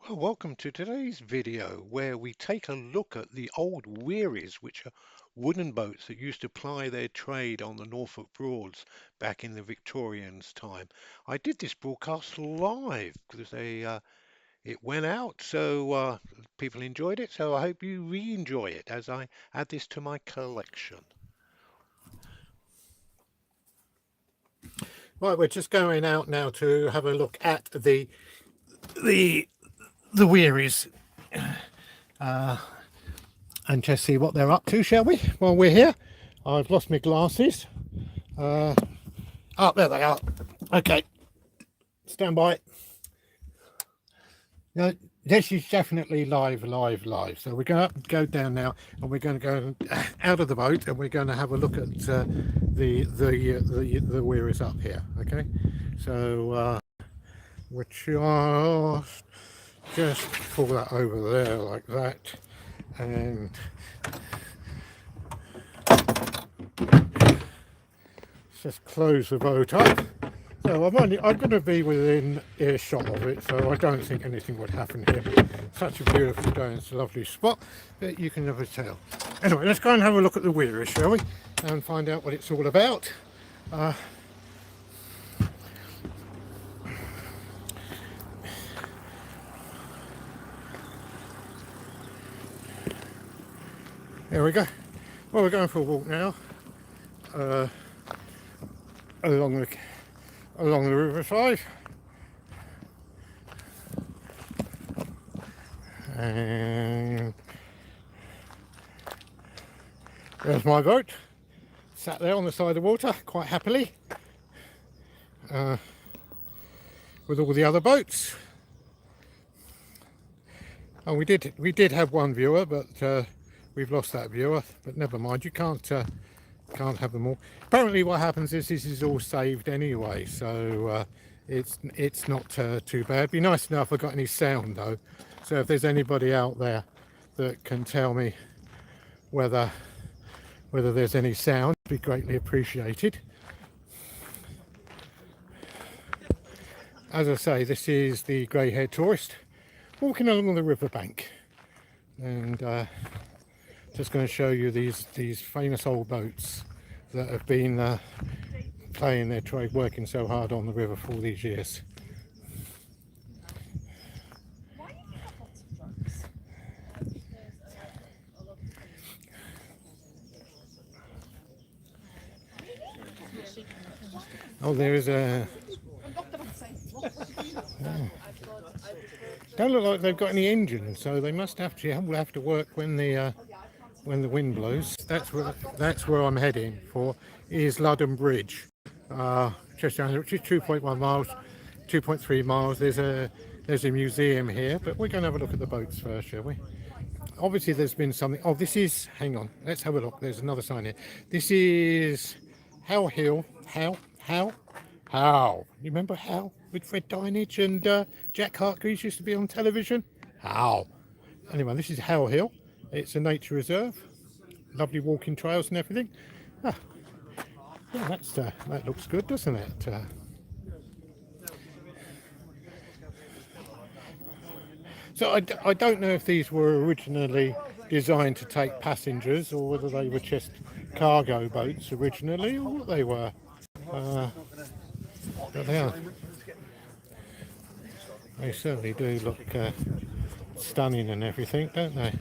Well, welcome to today's video where we take a look at the old wherries, which are wooden boats that used to ply their trade on the Norfolk Broads back in the Victorians' time. I did this broadcast live because it went out, so people enjoyed it. So I hope you re-enjoy it as I add this to my collection. Right, we're just going out now to have a look at the the wearies and just see what they're up to, shall we? While we're here, I've lost my glasses. Oh, there they are. Okay, stand by. Now, this is definitely live. So we're going to go down now, and we're going to go out of the boat, and we're going to have a look at the wherries up here. Okay, so which are just pull that over there like that, and just close the boat up. So I'm going to be within earshot of it, so I don't think anything would happen here. Such a beautiful day, it's a lovely spot that you can never tell. Anyway, let's go and have a look at the wherry, shall we, and find out what it's all about. There we go. Well, we're going for a walk now along the riverside, and there's my boat, sat there on the side of the water quite happily with all the other boats. And we did have one viewer, but we've lost that viewer. But never mind, you can't have them all. Apparently what happens is this is all saved anyway, so it's not too bad. Be nice to know if I got any sound though, so if there's anybody out there that can tell me whether there's any sound, it'd be greatly appreciated. As I say, this is the grey-haired tourist walking along the riverbank, and just going to show you these famous old boats that have been playing their trade, working so hard on the river for all these years. Oh, there is a... Don't look like they've got any engines, so they must have to work when the wind blows. That's where I'm heading for, is Ludden Bridge. Just down here, which is 2.1 miles, 2.3 miles. There's a museum here, but we're going to have a look at the boats first, shall we? Obviously there's been something. Oh, this is, hang on, let's have a look. There's another sign here. This is How Hill. How? You remember How with Fred Dinage and Jack Hargreaves used to be on television? How? Anyway, this is How Hill. It's a nature reserve. Lovely walking trails and everything. Ah, yeah, that looks good, doesn't it? So I don't know if these were originally designed to take passengers, or whether they were just cargo boats originally, or what they were. But they are. They certainly do look stunning and everything, don't they?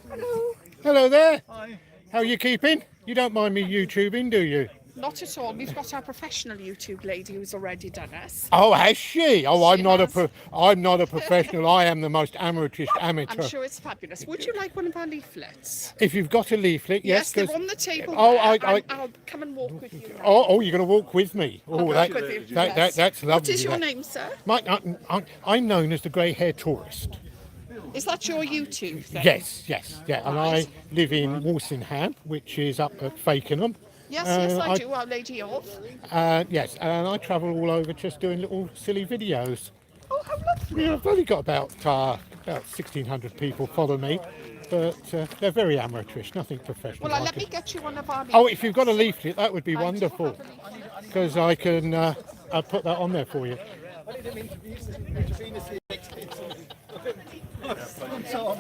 Hello. Hello there. Hi. How are you keeping? You don't mind me YouTubing, do you? Not at all. We've got our professional YouTube lady who's already done us. Oh, has she? Oh, She has. I'm not a professional. I am the most amateurish amateur. I'm sure it's fabulous. Would you like one of our leaflets? If you've got a leaflet, Yes, they're 'cause- on the table. Oh, there. I'll come and walk with you now. Oh, you're going to walk with me. Oh, walk with you, yes. that's lovely. What is your that. name, sir? I'm known as the grey-haired tourist. Is that your YouTube thing? Yes, yeah. And Right. I live in Walsingham, which is up at Fakenham. Yes, I do. Our Lady of. Yes, and I travel all over just doing little silly videos. Oh, how lovely. Yeah, I've only got about 1,600 people follow me, but they're very amateurish, nothing professional. Well, let me get you one of our leaflets. Oh, if you've got a leaflet, that would be I do wonderful, have a leaflet. because I can I'll put that on there for you.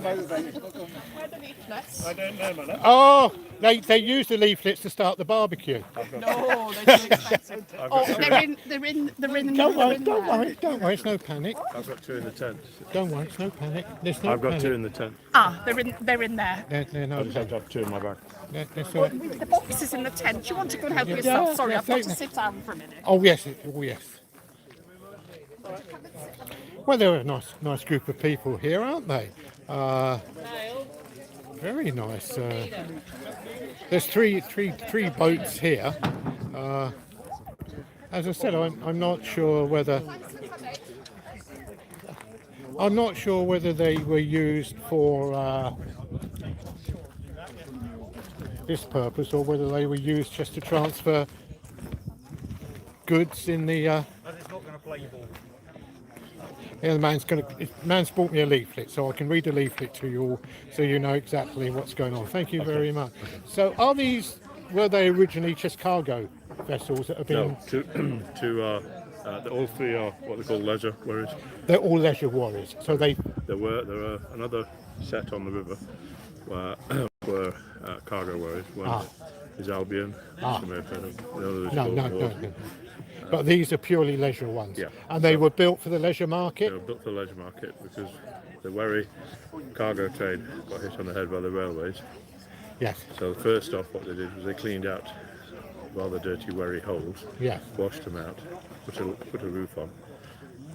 the leaflets? I don't know, man. Oh, they use the leaflets to start the barbecue. No, they're too expensive. Oh, they're in Don't worry, there. don't worry, it's no panic. I've got 2 in the tent. Don't worry, it's no panic. There's no I've got panic. 2 in the tent. Ah, they're in there. They're no I just have panic. to have 2 in my bag. That's all right. With the boxes in the tent. You want to go and help yourself? Sorry, I've got to sit down for a minute. Oh yes, oh yes. Well, they're a nice group of people here, aren't they? Very nice. There's three boats here. As I said, I'm not sure whether they were used for this purpose or whether they were used just to transfer goods in the. Yeah, the man's brought me a leaflet, so I can read the leaflet to you all, so you know exactly what's going on. Thank you very much. So, were they originally just cargo vessels that have been? No, all 3 are what they call leisure wherries. They're all leisure warriors. So there were another set on the river where were cargo wherries. One is Albion. You may have heard of. The other is no. But these are purely leisure ones. Yeah. And they were built for the leisure market. They were built for the leisure market because the wherry cargo trade got hit on the head by the railways. Yes. So first off, what they did was they cleaned out rather dirty wherry holes. Yeah. Washed them out, put a roof on,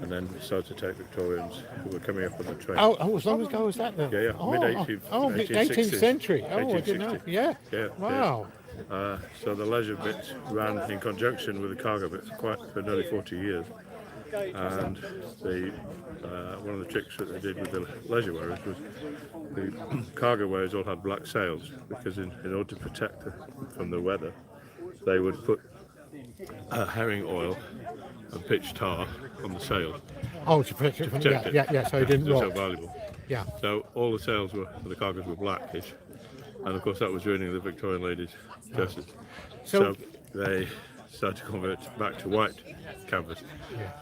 and then started to take Victorians who were coming up on the train. Oh, as long ago as that then? Yeah. Mid-18th century. Oh, I didn't know. 1860. Yeah. Yeah. Wow. So the leisure bit ran in conjunction with the cargo bit for nearly 40 years. And one of the tricks that they did with the leisure wherries was the cargo wherries all had black sails because in order to protect them from the weather, they would put herring oil and pitch tar on the sails. Oh, to protect it from Protect it. Yeah, so it didn't They're so rot. valuable. Yeah. So all the sails for the cargoes were blackish, and of course that was ruining the Victorian ladies' dresses. So they started to convert back to white canvas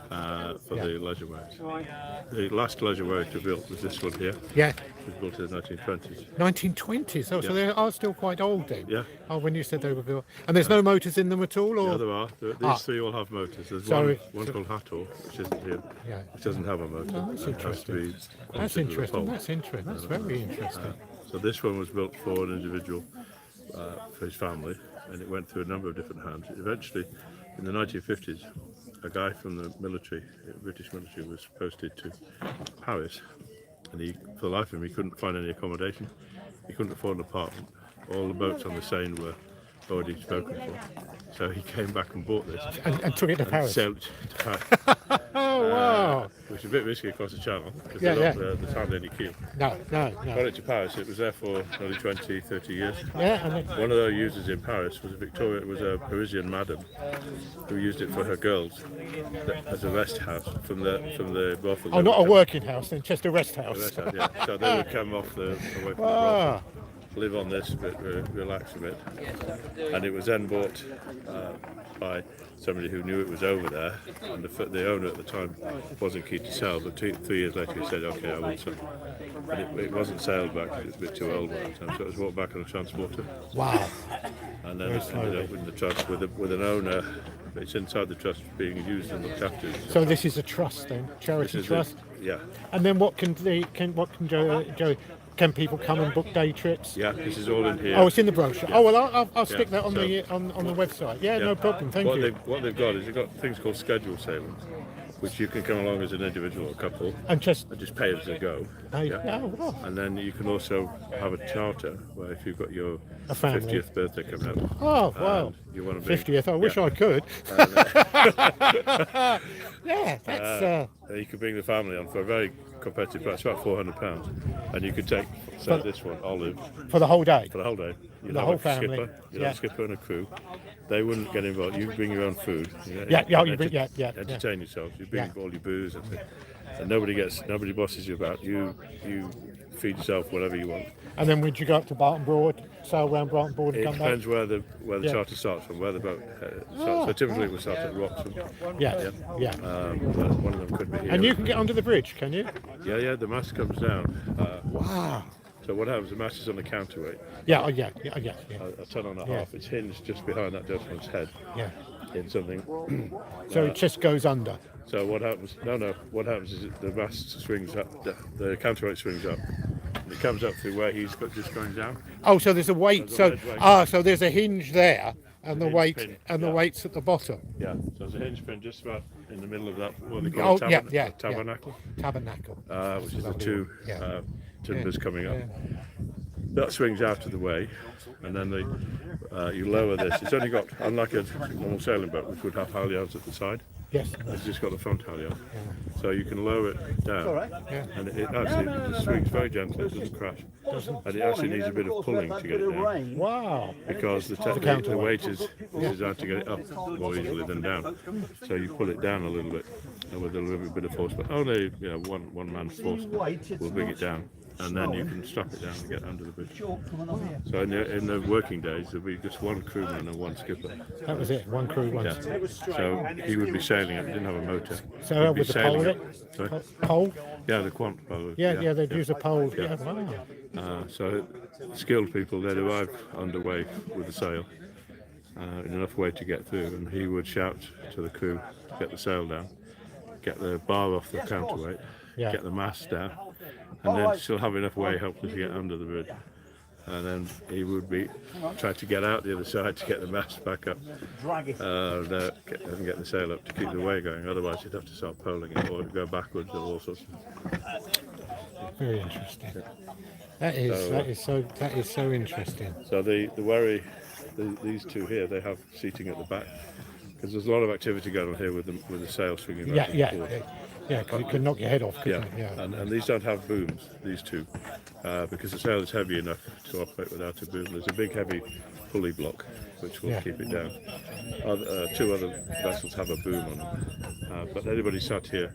for the leisure wherries. The last leisure wherry to be built was this one here. Yeah. It was built in the 1920s. 1920s. Oh, so they are still quite old then. Yeah. Oh, when you said they were built, and there's no motors in them at all, or Yeah, there are. These 3 all have motors. There's one called Hathor, which isn't here, which doesn't have a motor. Oh, that's It has to be That's considered a interesting. pole. That's interesting. That's very interesting. So this one was built for an individual, for his family, and it went through a number of different hands. Eventually, in the 1950s, a guy from the military, British military, was posted to Paris, and for the life of him, he couldn't find any accommodation. He couldn't afford an apartment. All the boats on the Seine were already spoken for. So he came back and bought this. And took it to Paris. Sailed it to Paris. Oh, wow. Which is a bit risky across the channel, because there's hardly any keel. No. Got it to Paris. It was there for nearly 20, 30 years. Yeah, and One of their users in Paris was a Parisian madam who used it for her girls as a rest house from the brothel. oh, not a working house, then just a rest house. Rest house, yeah. So they would come away from the brothel, live on this, but relax a bit. And it was then bought by somebody who knew it was over there, and the owner at the time wasn't keen to sell, but 3 years later he said, okay, I will sell. And it wasn't sailed back, it was a bit too old by the time, so it was brought back on a transporter. Wow. And then it ended up in the trust with an owner. It's inside the trust being used and looked after. So this is a trust then, charity trust. Yeah. And then what can Joey? Can people come and book day trips? Yeah, this is all in here. Oh, it's in the brochure. Yeah. Oh well, I'll stick that on So- the website. Yeah, no problem. Thank you. What they've got is they've got things called scheduled sailings, which you can come along as an individual or couple And just and just pay as they go. oh, well. And then you can also have a charter where if you've got your A family. 50th birthday coming up, Oh wow. and you want to bring 50th. I wish yeah. I could. Yeah, that's You could bring the family on for a very competitive price, about £400, and you could take this one, Olive, for the whole day. for the whole day. You'd The have whole a family. skipper, you'd Yeah. have a skipper and a crew. They wouldn't get involved. You bring your own food. Yeah. Entertain yourselves. You bring Yeah. all your booze, and nobody bosses you about. You feed yourself whatever you want. And then would you go up to Barton Broad, sail round Barton Broad and It come back? depends where the Yeah. charter starts from, where the boat starts. So typically it will start at Roxham. Yeah, yeah. But one of them could be here. And you can get under the bridge, can you? Yeah, the mast comes down. Wow. So what happens, the mast is on a counterweight, Yeah, yeah. a ton and a half. It's hinged just behind that gentleman's head Yeah. in something. So it just goes under. So what happens, what happens is the mast swings up, the counterweight swings up. And it comes up to where he's got just going down. Oh, so there's a weight. There's a So lead weight. so there's a hinge there, and the hinge weight pin, and the yeah. weight's at the bottom. Yeah, so there's a hinge pin just about in the middle of that, what they call Oh, yeah. tabernacle, Tabernacle. which is the Lovely two one. Yeah. timbers coming up. Yeah. That swings out of the way, and then you lower this. It's only got, unlike a normal sailing boat, which would have halyards at the side, Yes. it's just got a front halyard. So you can lower it down, Yeah. and it actually just swings very gently, it doesn't crash. And it actually needs a bit of pulling to get it down, Wow. because the weight is designed to get it up more easily than down. So you pull it down a little bit, and with a little bit of force, but only one man's force will bring it down. And then you can strap it down and get under the bridge. So in the working days, there'll be just one crewman and one skipper. That was it. One crew, one. Yeah. So he would be sailing it. It didn't have a motor. So He'd be with the pole sailing in it. it? Sorry? Pole? Yeah, the quant pole. Yeah, they'd use a pole. Yeah. Wow. So skilled people, they'd arrive underway with the sail in enough way to get through, and he would shout to the crew to get the sail down, get the bar off the counterweight, Yeah. get the mast down, and then still have enough way helpfully to get under the bridge. And then he would be trying to get out the other side to get the mast back up and get the sail up to keep the way going. Otherwise, you'd have to start poling it or go backwards or all sorts of. Very interesting. That is so interesting. So the wherry, these two here, they have seating at the back because there's a lot of activity going on here with the sail swinging back and forth. Yeah, because it can knock your head off, couldn't it? Yeah, and these don't have booms, these two, because the sail is heavy enough to operate without a boom. There's a big heavy pulley block which will keep it down. Two other vessels have a boom on them, but anybody sat here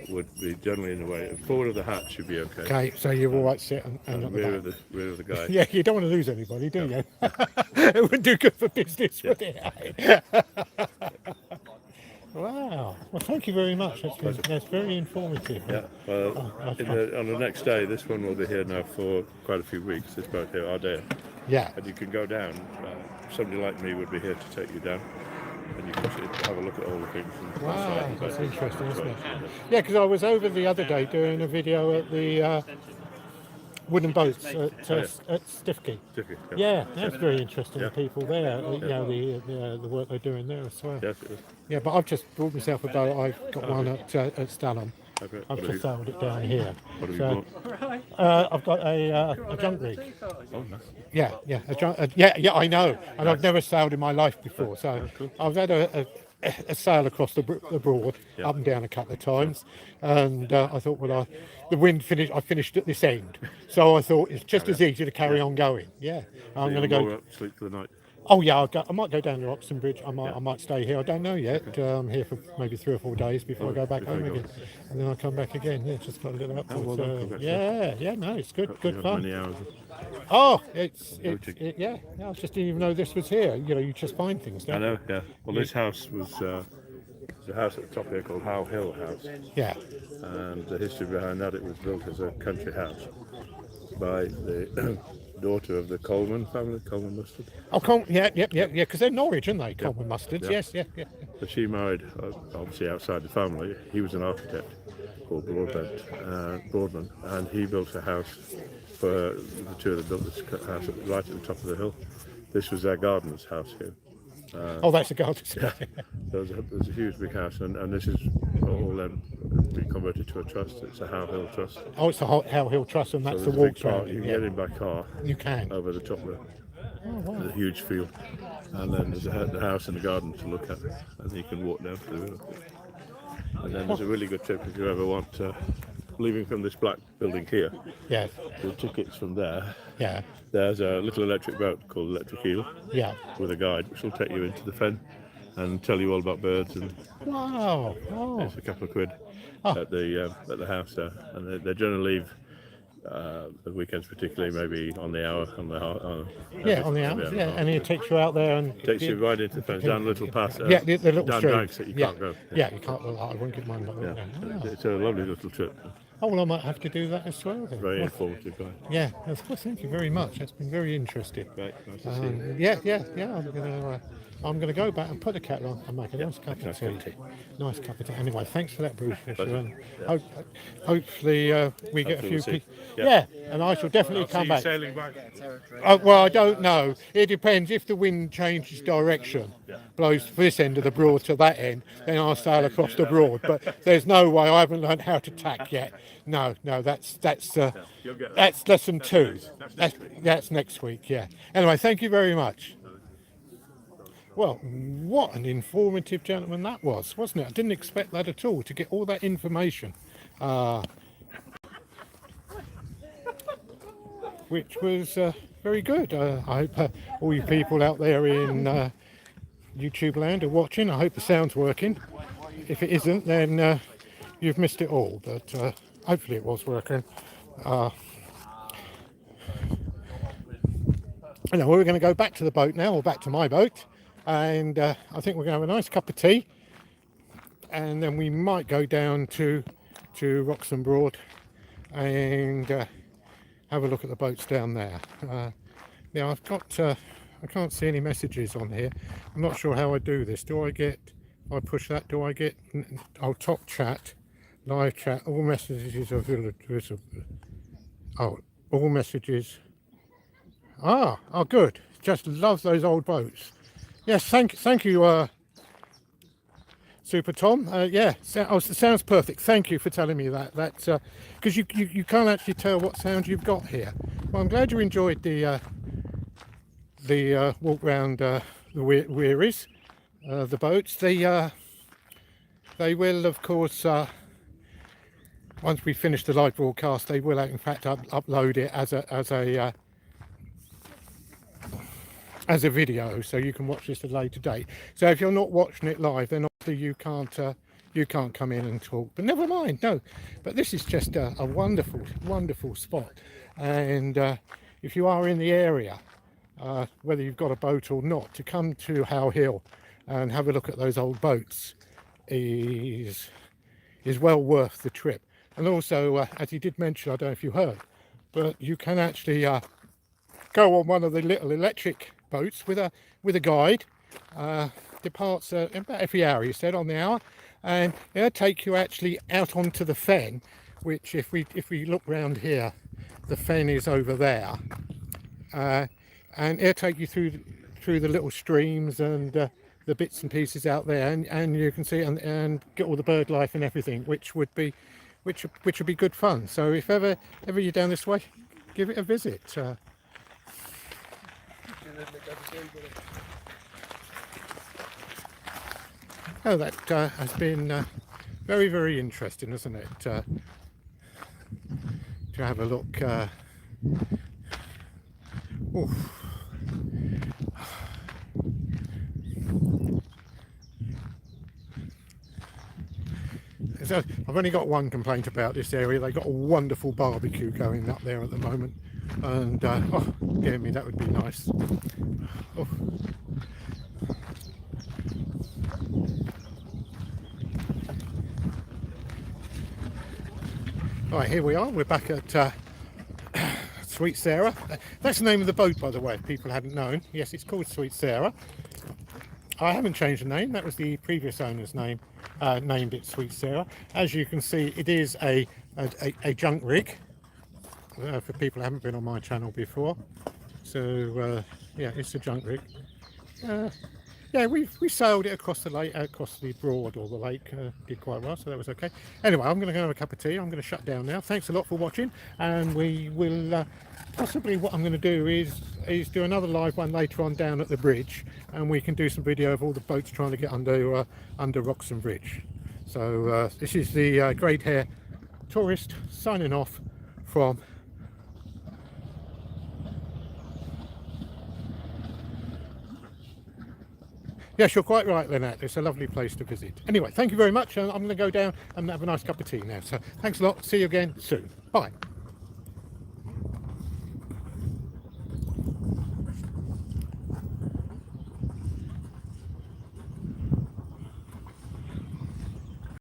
would be generally in the way. Forward of the hatch should be okay. Okay, so you're all right sit and And at rear the back. of the guy. Yeah, you don't want to lose anybody, do you? It wouldn't do good for business, would it? Wow. Well, thank you very much. That's very informative. Yeah. Well, on the next day, this one will be here now for quite a few weeks. This boat here, Ardea. Yeah. And you can go down. Somebody like me would be here to take you down, and you can have a look at all the things. Wow, that's interesting, isn't it? Yeah, because I was over the other day doing a video at the wooden boats at fxxk. Yeah, that's very interesting. The people there, the work they're doing there as well. Yes, it is. Yeah, but I've just bought myself a boat. I've got one at Stalham. Okay. I've just sailed it down here. What have you bought? I've got a junk rig. Oh, nice. Yeah, yeah, I know. And I've never sailed in my life before. So I've had a sail across the Broad, up and down a couple of times. And I thought, the wind finished, I finished at this end. So I thought it's just as easy to carry on going. Yeah. I'm going to go. Sleep for the night. Oh yeah, I might go down to Oxon Bridge. I might stay here. I don't know yet. I'm here for maybe 3 or 4 days before I go back home again, and then I'll come back again. Yeah, just got a little upwards. Yeah, no, it's good fun. Many hours. Oh, yeah. I just didn't even know this was here. You just find things. I know. Yeah. Well, this house was a house at the top here called How Hill House. Yeah. And the history behind that, it was built as a country house by the daughter of the Coleman family, Coleman Mustard. Oh, yeah, because they're Norwich, aren't they? Coleman Mustards, yes. So she married, obviously outside the family. He was an architect called Broadman, and he built a house for the two of them built this house right at the top of the hill. This was their gardener's house here. That's a garden's. Yeah. There's a huge big house, and this is all then been converted to a trust. It's a How Hill Trust. Oh, it's the How Hill Trust, and that's So the there's a big walk park. round. You can get in by car. You can. Over the top of it. Oh, wow. There's a huge field, and then there's the house and the garden to look at, and you can walk down to the river. And then there's a really good trip if you ever want. Leaving from this black building here, Yes. the tickets from there. Yeah. There's a little electric boat called Electric Eel Yeah. with a guide, which will take you into the fen and tell you all about birds. And Wow. Oh. it's a couple of quid at the house there, and they generally leave the weekends particularly, maybe on the hour, Yeah, on the hours. Yeah, and it takes you out there and takes you right into the fence, down little pass, yeah, the little down stream. banks that you Yeah, can't go. yeah, you can't. Well, I won't get mine. Yeah. Oh. It's a lovely little trip. Oh, well, I might have to do that as well then. Very Well, informative guy. yeah, well, thank you very much. That's been very interesting. Great, nice to see you. Yeah. I'm gonna go back and put the kettle on and make a nice cup of tea. Nice cup of tea. Anyway, thanks for that, Bruce. And hopefully we get a few we'll see. people. Yeah, and I shall definitely come back. Sailing back. Well, I don't know. It depends. If the wind changes direction, blows from this end of the Broad to that end, then I'll sail across the Broad. But there's no way. I haven't learned how to tack yet. No, that's lesson 2. That's next week. Yeah. Anyway, thank you very much. Well, what an informative gentleman that was, wasn't it? I didn't expect that at all, to get all that information. Which was very good. I hope all you people out there in YouTube land are watching. I hope the sound's working. If it isn't, then you've missed it all. But hopefully it was working. Anyway, we're going to go back to the boat now, or back to my boat. And I think we're going to have a nice cup of tea. And then we might go down to Wroxham Broad and have a look at the boats down there. Now I can't see any messages on here. I'm not sure how I do this. If I push that, do I get, top chat, live chat, all messages are visible. Oh, all messages. Oh, good. Just love those old boats. Yes, thank you, Super Tom. Sounds perfect. Thank you for telling me that. That's because you can't actually tell what sound you've got here. Well, I'm glad you enjoyed the walk round the wherries, the boats. They will, of course, once we finish the live broadcast, they will in fact upload it as a video, so you can watch this at a later date. So if you're not watching it live, then obviously you can't come in and talk. But never mind, no. But this is just a wonderful spot. And if you are in the area, whether you've got a boat or not, to come to How Hill and have a look at those old boats is well worth the trip. And also, as he did mention, I don't know if you heard, but you can actually go on one of the little electric boats with a guide. Departs about every hour, he said, on the hour, and it'll take you actually out onto the fen, which if we look round here, the fen is over there, and it'll take you through the little streams and the bits and pieces out there, and you can see and get all the bird life and everything, which would be good fun. So if ever you're down this way, give it a visit. That has been very, very interesting, isn't it? To have a look. So I've only got one complaint about this area. They've got a wonderful barbecue going up there at the moment, and dear me, that would be nice. Oh. Right, here we are. We're back at Sweet Sarah. That's the name of the boat, by the way, if people hadn't known. Yes, it's called Sweet Sarah. I haven't changed the name. That was the previous owner's name. Named it Sweet Sarah. As you can see, it is a junk rig. For people who haven't been on my channel before. So yeah, it's a junk rig. Yeah, we sailed it across the lake, across the Broad or the lake. Did quite well, so that was okay. Anyway, I'm going to go have a cup of tea. I'm going to shut down now. Thanks a lot for watching, and we will possibly, what I'm going to do is do another live one later on down at the bridge, and we can do some video of all the boats trying to get under Wroxham Bridge. So this is the Grey Hair Tourist signing off from. Yes, you're quite right, Lynette. It's a lovely place to visit. Anyway, thank you very much. I'm going to go down and have a nice cup of tea now. So thanks a lot. See you again soon. Bye.